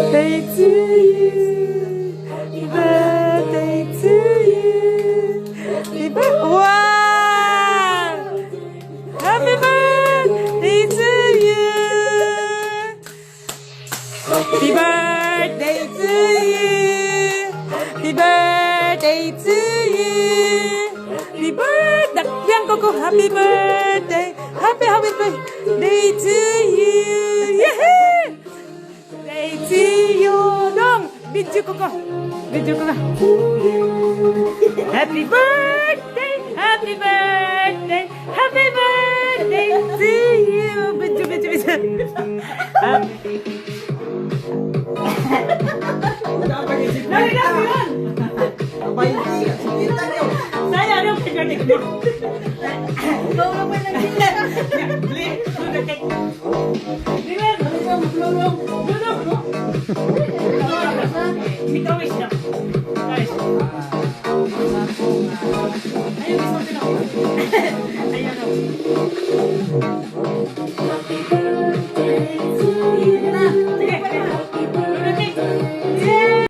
Birthday to you. Happy birthday to you. Happy birthday. Wow! Happy birthday to you. Happy birthday to you. Happy birthday to you. Happy birthday. Yang koko. Happy birthday. Happy birthday to you. Yehey! Birthday to you. Dong. Video koko. Video koko. Happy birthday. Happy birthday. Happy birthday to you. Video, video, video. Lagi na yun! Saya ano pagkanik mo? Lolo mo lang sila. Blip, lolo kay. Diba? Lolo. Hindi ka wish na. Guys. Ayun, gusto ko na. Ayun.